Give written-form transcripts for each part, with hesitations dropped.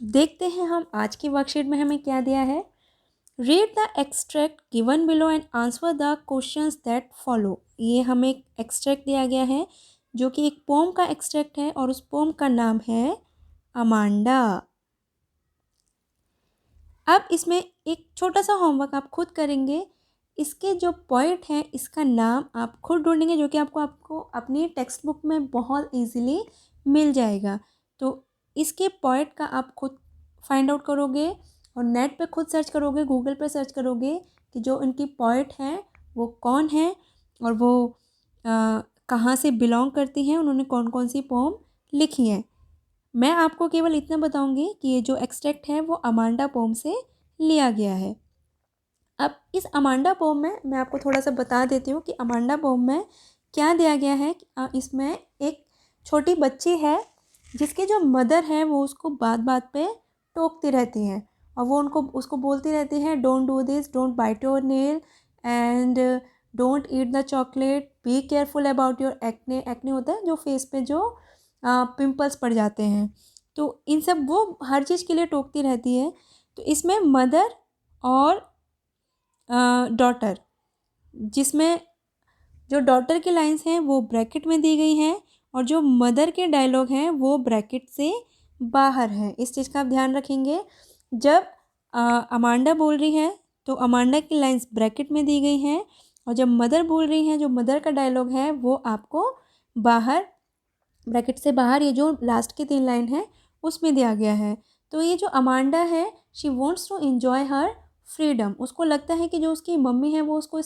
देखते हैं हम आज की वर्कशीट में हमें क्या दिया है। Read the extract given below and answer the questions that follow. ये हमें एक एक्सट्रैक्ट दिया गया है जो कि एक पोम का एक्सट्रैक्ट है और उस पोम का नाम है अमांडा। अब इसमें एक छोटा सा होमवर्क आप खुद करेंगे। इसके जो पोएट हैं इसका नाम आप खुद ढूंढेंगे जो कि आपको अपनी टेक्स्ट बुक में बहुत इजीली मिल जाएगा। तो इसके पोएट का आप खुद फाइंड आउट करोगे और नेट पे खुद सर्च करोगे, गूगल पे सर्च करोगे कि जो इनकी पोएट हैं वो कौन है और वो कहाँ से बिलोंग करती हैं, उन्होंने कौन कौन सी पोम लिखी हैं। मैं आपको केवल इतना बताऊंगी कि ये जो एक्सट्रैक्ट है वो अमांडा पोम से लिया गया है। अब इस अमांडा पोम में मैं आपको थोड़ा सा बता देती हूँ कि अमांडा पोम में क्या दिया गया है। इसमें एक छोटी बच्ची है जिसके जो मदर है वो उसको बात बात पे टोकती रहती हैं और वो उसको बोलती रहती है, don't do this, don't bite your nail and don't eat the chocolate, be careful about your acne. Acne होता है जो फेस पे जो पिंपल्स पड़ जाते हैं। तो इन सब वो हर चीज़ के लिए टोकती रहती है। तो इसमें मदर और डॉटर, जिसमें जो डॉटर की लाइंस हैं वो ब्रैकेट में दी गई हैं और जो मदर के डायलॉग हैं वो ब्रैकेट से बाहर हैं। इस चीज़ का आप ध्यान रखेंगे। जब अमांडा बोल रही है तो अमांडा की लाइंस ब्रैकेट में दी गई हैं और जब मदर बोल रही हैं, जो मदर का डायलॉग है वो आपको बाहर, ब्रैकेट से बाहर, ये जो लास्ट की 3 लाइन है उसमें दिया गया है। तो ये जो अमांडा है, she wants to enjoy her freedom. उसको लगता है कि जो उसकी मम्मी है वो उसको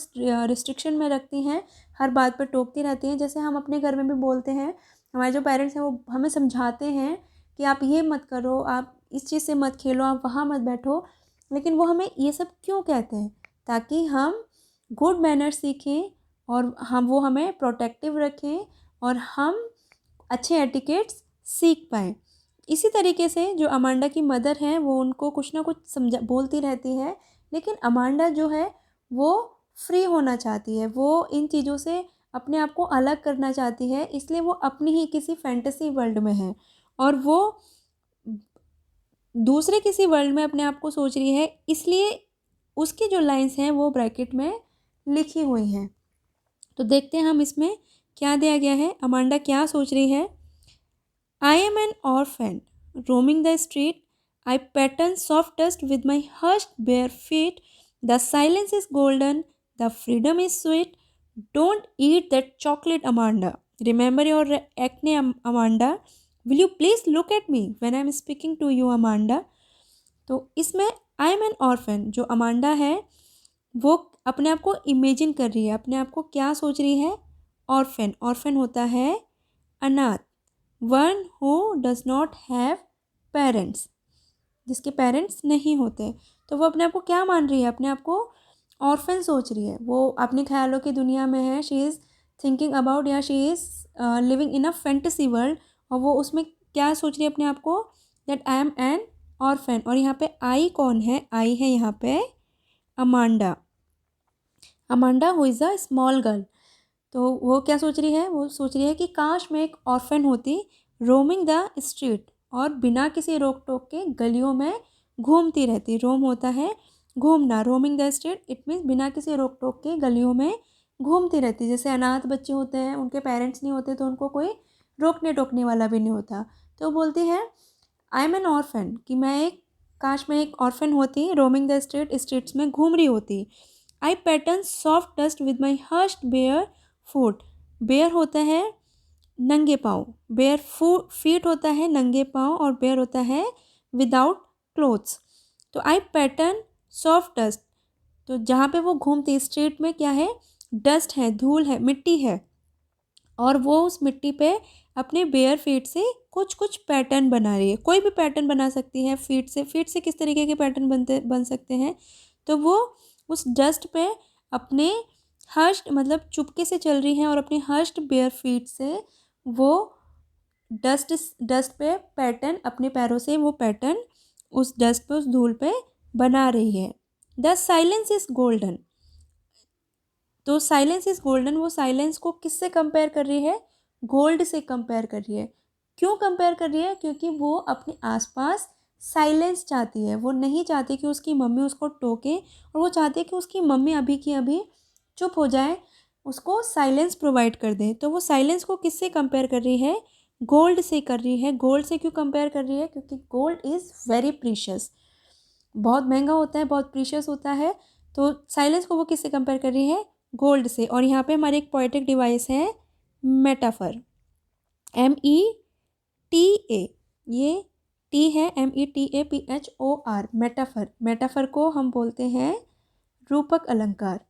रिस्ट्रिक्शन में रखती हैं, हर बात पर टोकती रहती हैं। जैसे हम अपने घर में भी बोलते हैं, हमारे जो पेरेंट्स हैं वो हमें समझाते हैं कि आप ये मत करो, आप इस चीज़ से मत खेलो, आप वहाँ मत बैठो। लेकिन वो हमें ये सब क्यों कहते हैं? ताकि हम गुड मैनर सीखें और वो हमें प्रोटेक्टिव रखें और हम अच्छे एटिकेट्स सीख पाएँ। इसी तरीके से जो अमांडा की मदर हैं वो उनको कुछ ना कुछ बोलती रहती है, लेकिन अमांडा जो है वो फ्री होना चाहती है, वो इन चीज़ों से अपने आप को अलग करना चाहती है, इसलिए वो अपनी ही किसी फैंटेसी वर्ल्ड में है और वो दूसरे किसी वर्ल्ड में अपने आप को सोच रही है, इसलिए उसकी जो लाइंस हैं वो ब्रैकेट में लिखी हुई हैं। तो देखते हैं हम इसमें क्या दिया गया है, अमांडा क्या सोच रही है। I am an orphan, roaming the street. I pattern soft dust with my hushed bare feet. The silence is golden, the freedom is sweet. Don't eat that chocolate, Amanda. Remember your acne, Amanda. Will you please look at me when I am speaking to you, Amanda? तो इसमें I am N orphan, जो Amanda है वो अपने आप को imagine कर रही है, अपने आप को क्या सोच रही है, ऑर्फन। ऑर्फन होता है अनाथ, one who does not have parents, जिसके पेरेंट्स नहीं होते। तो वो अपने आप को क्या मान रही है, अपने आप को ऑर्फन सोच रही है। वो अपने ख्यालों की दुनिया में है, शी इज़ थिंकिंग अबाउट, या she is living in a fantasy world. और वो उसमें क्या सोच रही है अपने आप को, that I am N orphan. और यहाँ पे आई कौन है, आई है यहाँ पे Amanda. Amanda who is a small girl. तो वो क्या सोच रही है, वो सोच रही है कि काश मैं एक ऑर्फन होती, रोमिंग द स्ट्रीट, और बिना किसी रोक टोक के गलियों में घूमती रहती। रोम होता है घूमना, roaming the street it means बिना किसी रोक टोक के गलियों में घूमती रहती। जैसे अनाथ बच्चे होते हैं, उनके पेरेंट्स नहीं होते तो उनको कोई रोकने टोकने वाला भी नहीं होता। तो बोलती है आई एम एन ऑर्फन, कि मैं एक, काश मैं एक ऑर्फन होती, रोमिंग द स्ट्रीट, स्ट्रीट्स में घूम रही होती। I pattern soft dust with my hurst bare foot. Bare होता है नंगे पाँव, बेयर फीट होता है नंगे पाँव, और बेयर होता है विदाउट क्लोथ्स। तो आई पैटर्न सॉफ्ट डस्ट, तो जहाँ पे वो घूमती स्ट्रीट में क्या है, डस्ट है, धूल है, मिट्टी है, और वो उस मिट्टी पे अपने बेयर फीट से कुछ कुछ पैटर्न बना रही है। कोई भी पैटर्न बना सकती है फीट से। फीट से किस तरीके के पैटर्न बन सकते हैं, तो वो उस डस्ट पे अपने हर्स्ट, मतलब चुपके से चल रही हैं और अपने हर्स्ट बेयर फीट से वो डस्ट पे पैटर्न, अपने पैरों से वो पैटर्न उस डस्ट पे, उस धूल पे बना रही है। The silence is golden. तो साइलेंस इज गोल्डन, वो साइलेंस को किससे कंपेयर कर रही है, गोल्ड से कंपेयर कर रही है। क्यों कंपेयर कर रही है, क्योंकि वो अपने आसपास साइलेंस चाहती है। वो नहीं चाहती कि उसकी मम्मी उसको टोके, और वो चाहती है कि उसकी मम्मी अभी की अभी चुप हो जाए, उसको साइलेंस प्रोवाइड कर दे। तो वो साइलेंस को किससे कंपेयर कर रही है? गोल्ड से कर रही है। गोल्ड से क्यों कंपेयर कर रही है? क्योंकि गोल्ड इज़ वेरी प्रीशियस, बहुत महंगा होता है, बहुत प्रीशियस होता है। तो साइलेंस को वो किससे कंपेयर कर रही है? गोल्ड से। और यहाँ पे हमारे एक पोएटिक डिवाइस है मेटाफर, META, ये टी है, METAPHOR, मेटाफर। मेटाफर को हम बोलते हैं रूपक अलंकार।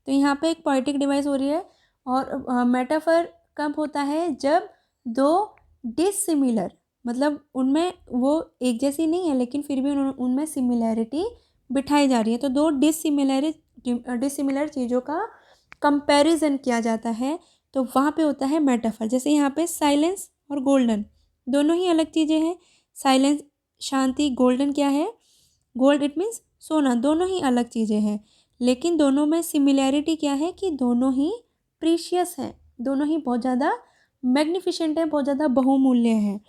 तो यहाँ पे एक पोएटिक डिवाइस हो रही है। और मेटाफर कब होता है? जब दो डिसिमिलर, मतलब उनमें वो एक जैसी नहीं है लेकिन फिर भी उनमें सिमिलैरिटी बिठाई जा रही है। तो दो डिसिमिलर चीज़ों का कंपैरिजन किया जाता है, तो वहाँ पे होता है मेटाफर। जैसे यहाँ पे साइलेंस और गोल्डन दोनों ही अलग चीज़ें हैं। साइलेंस शांति, गोल्डन क्या है? गोल्ड इट मीन्स सोना। दोनों ही अलग चीज़ें हैं, लेकिन दोनों में सिमिलैरिटी क्या है कि दोनों ही प्रीशियस हैं, दोनों ही बहुत ज़्यादा मैग्निफिशेंट है, बहुत ज़्यादा बहुमूल्य हैं।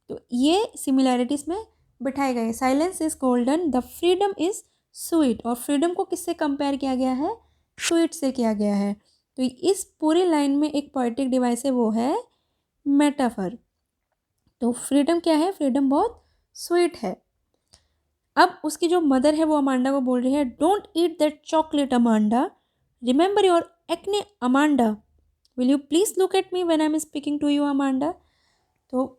तो ये सिमिलैरिटीज़ में बिठाए गए। Silence is golden, the freedom is sweet. और फ्रीडम को किससे कंपेयर किया गया है? स्वीट से किया गया है। तो इस पूरी लाइन में एक पोएटिक डिवाइस है, वो है मेटाफर। तो फ्रीडम क्या है? फ्रीडम बहुत स्वीट है। अब उसकी जो मदर है वो अमांडा को बोल रही है, don't eat that chocolate Amanda, remember your acne Amanda, will you please look at me when I am speaking to you Amanda. तो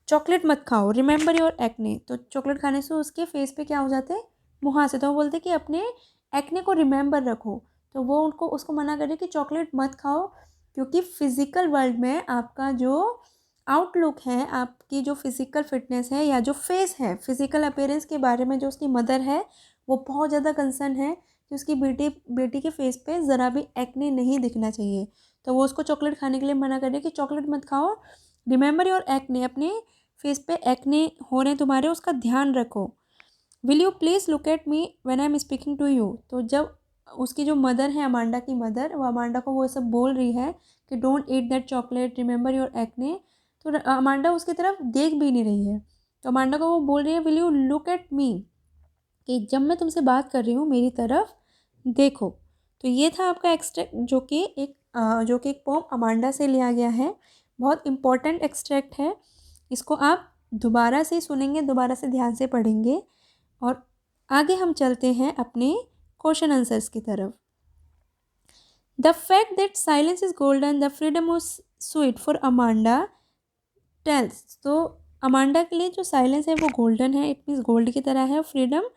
चॉकलेट मत खाओ, रिमेंबर योर एक्ने। तो चॉकलेट खाने से उसके फेस पे क्या हो जाते हैं? मुहासे। तो वो बोलते कि अपने एक्ने को रिमेंबर रखो। तो वो उसको मना कर रही कि चॉकलेट मत खाओ, क्योंकि फिज़िकल वर्ल्ड में आपका जो आउटलुक है, आपकी जो फिज़िकल फिटनेस है या जो फेस है, फिज़िकल अपीयरेंस के बारे में जो उसकी मदर है वो बहुत ज़्यादा कंसर्न है कि उसकी बेटी के फेस पे ज़रा भी एक्ने नहीं दिखना चाहिए। तो वो उसको चॉकलेट खाने के लिए मना कर रही है कि चॉकलेट मत खाओ, रिमेंबर योर एक्ने, अपने फेस पे एक्ने हो रहे हैं तुम्हारे, उसका ध्यान रखो। Will you please look at me when I am speaking to you. तो जब उसकी जो मदर है, अमांडा की मदर, वो अमांडा को वो सब बोल रही है कि don't eat that chocolate, remember your acne, तो अमांडा उसकी तरफ देख भी नहीं रही है। तो अमांडा को वो बोल रही है, विल यू लुक एट मी, कि जब मैं तुमसे बात कर रही हूँ मेरी तरफ देखो। तो ये था आपका एक्सट्रैक्ट, जो कि एक पोम अमांडा से लिया गया है। बहुत इम्पॉर्टेंट एक्सट्रैक्ट है, इसको आप दोबारा से सुनेंगे, दोबारा से ध्यान से पढ़ेंगे। और आगे हम चलते हैं अपने क्वेश्चन आंसर्स की तरफ। The fact that silence is golden, the freedom was sweet for Amanda tells. तो अमांडा के लिए जो साइलेंस है वो गोल्डन है, इट मीन्स गोल्ड की तरह है। फ्रीडम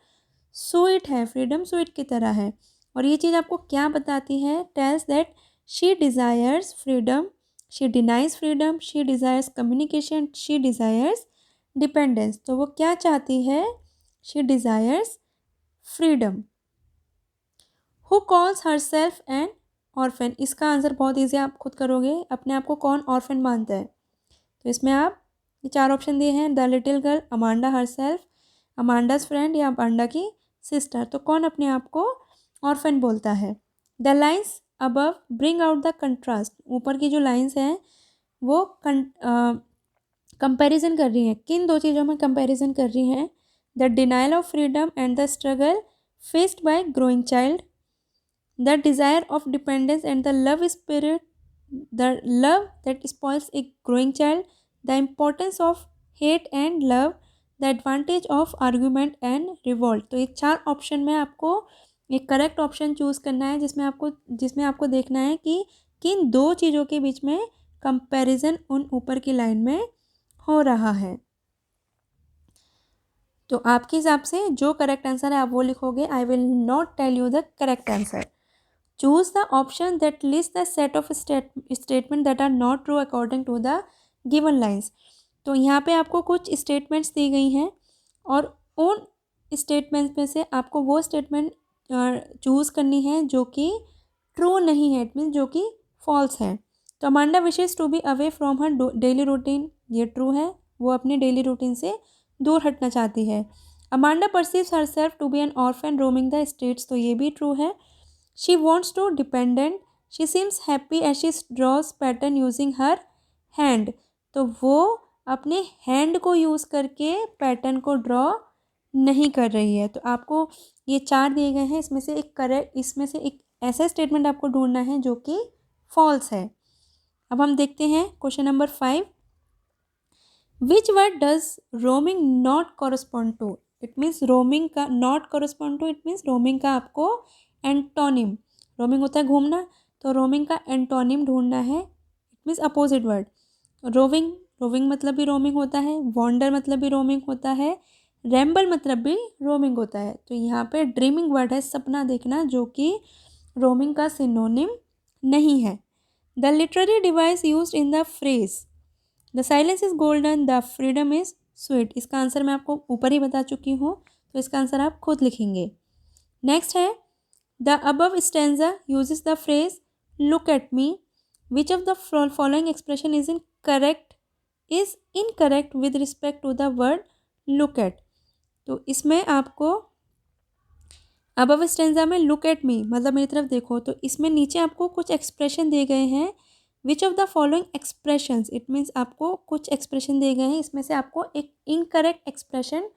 स्वीट है, फ्रीडम स्वीट की तरह है। और ये चीज़ आपको क्या बताती है? Tells that she desires freedom, she denies freedom, she desires communication, she desires dependence. तो वो क्या चाहती है? She desires freedom. Who calls herself an orphan. इसका आंसर बहुत ईजी, आप खुद करोगे। अपने आप को कौन ऑर्फन मानता है? तो इसमें आप ये 4 ऑप्शन दिए हैं, the little girl, Amanda herself, Amanda's friend, या अमांडा की सिस्टर। तो कौन अपने आप को ऑर्फन बोलता है? The lines above bring out the contrast. ऊपर की जो लाइन्स हैं वो कंपैरिजन कर रही हैं। किन दो चीज़ों में कंपैरिजन कर रही हैं? The denial of freedom and the struggle faced by growing child, the desire of dependence and the love spirit, the love that spoils a growing child, the importance of hate and love, the advantage of argument and revolt. तो ये 4 option में आपको एक correct option choose करना है, जिसमें आपको देखना है कि किन दो चीज़ों के बीच में कंपैरिजन उन ऊपर की लाइन में हो रहा है। तो आपके हिसाब से जो करेक्ट आंसर है आप वो लिखोगे। I will not tell you the correct answer. Choose the option that list the set of statement that are not true according to the given lines. तो यहाँ पे आपको कुछ स्टेटमेंट्स दी गई हैं, और उन स्टेटमेंट्स में से आपको वो स्टेटमेंट चूज़ करनी है जो कि ट्रू नहीं है, इट मीन्स जो कि फॉल्स है। तो Amanda wishes to be away from her daily routine, ये ट्रू है, वो अपने डेली रूटीन से दूर हटना चाहती है। Amanda perceives herself to be an orphan roaming the streets, तो ये भी ट्रू है। She wants to dependent, she seems happy as she draws pattern using her hand, तो वो अपने हैंड को यूज़ करके पैटर्न को ड्रॉ नहीं कर रही है। तो आपको ये 4 दिए गए हैं, इसमें से एक ऐसा स्टेटमेंट आपको ढूंढना है जो कि फॉल्स है। अब हम देखते हैं question number 5। Which word does roaming not correspond to? It means roaming का not correspond to, it means roaming का आपको एंटोनिम, रोमिंग होता है घूमना, तो रोमिंग का एंटोनिम ढूंढना है। It means opposite word. Roving, roving मतलब भी रोमिंग होता है, वॉन्डर मतलब भी रोमिंग होता है, रैम्बल मतलब भी रोमिंग होता है। तो यहाँ पे ड्रीमिंग वर्ड है सपना देखना, जो कि रोमिंग का सिनोनिम नहीं है। The literary device used in the phrase the silence is golden the freedom is sweet, इसका आंसर मैं आपको ऊपर ही बता चुकी हूँ, तो इसका आंसर आप खुद लिखेंगे। नेक्स्ट है the above stanza uses the phrase look at me, which of the following expression is incorrect with respect to the word look at. तो इसमें आपको अबव स्टैंजा में लुक एट मी मतलब मेरी तरफ देखो, तो इसमें नीचे आपको कुछ एक्सप्रेशन दिए गए हैं। विच of the following expressions, it means आपको कुछ एक्सप्रेशन दिए गए हैं, इसमें से आपको एक इनकरेक्ट एक्सप्रेशन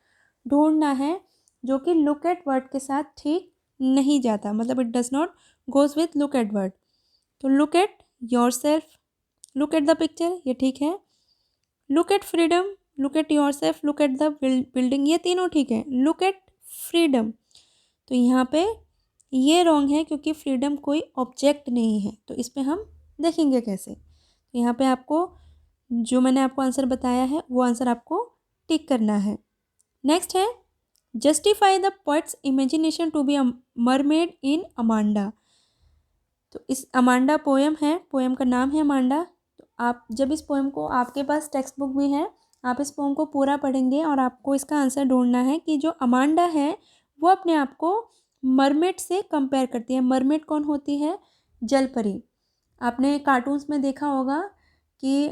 ढूंढना है जो कि लुक एट वर्ड के साथ ठीक नहीं जाता, मतलब it does not goes with look at word. तो look at yourself, look at the picture, ये ठीक है। Look at freedom, look at yourself, look at the building, ये तीनों ठीक है। लुक एट फ्रीडम, तो यहाँ पे ये रॉन्ग है क्योंकि फ्रीडम कोई ऑब्जेक्ट नहीं है, तो इस पर हम देखेंगे कैसे। तो यहाँ पे आपको जो मैंने आपको आंसर बताया है वो आंसर आपको टिक करना है। नेक्स्ट है justify the poet's imagination to be a mermaid in Amanda. तो इस अमांडा पोएम है, पोएम का नाम है अमांडा। तो आप जब इस पोएम को, आपके पास टेक्स्ट बुक भी है, आप इस पोएम को पूरा पढ़ेंगे और आपको इसका आंसर ढूंढना है कि जो अमांडा है वो अपने आप को मरमेड से कंपेयर करती है। मरमेड कौन होती है? जलपरी। आपने कार्टून्स में देखा होगा कि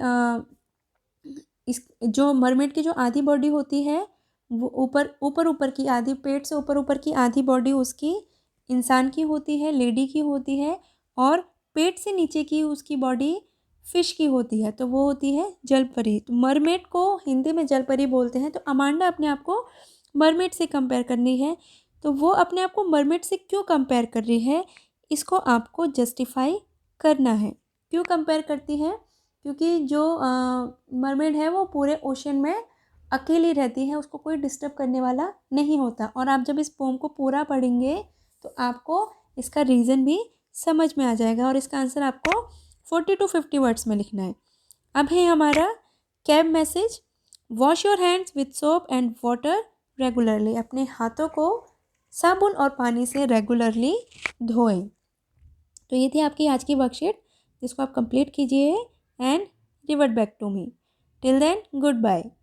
इस जो मरमेड की जो आधी बॉडी होती है वो ऊपर की आधी, पेट से ऊपर की आधी बॉडी उसकी इंसान की होती है, लेडी की होती है, और पेट से नीचे की उसकी बॉडी फिश की होती है, तो वो होती है जलपरी। तो मरमेड को हिंदी में जलपरी बोलते हैं। तो अमांडा अपने आप को मरमेड से कंपेयर करनी है, तो वो अपने आप को मरमेड से क्यों कंपेयर कर रही है, इसको आपको जस्टिफाई करना है। क्यों कंपेयर करती है? क्योंकि जो मरमेड है वो पूरे ओशन में अकेली रहती है, उसको कोई डिस्टर्ब करने वाला नहीं होता। और आप जब इस पोम को पूरा पढ़ेंगे तो आपको इसका रीज़न भी समझ में आ जाएगा, और इसका आंसर आपको 40 to 50 वर्ड्स में लिखना है। अब है हमारा cab message, wash your hands with soap and water regularly. अपने हाथों को साबुन और पानी से रेगुलरली धोएं। तो ये थी आपकी आज की वर्कशीट, जिसको आप कंप्लीट कीजिए and revert back to me. Till then good bye.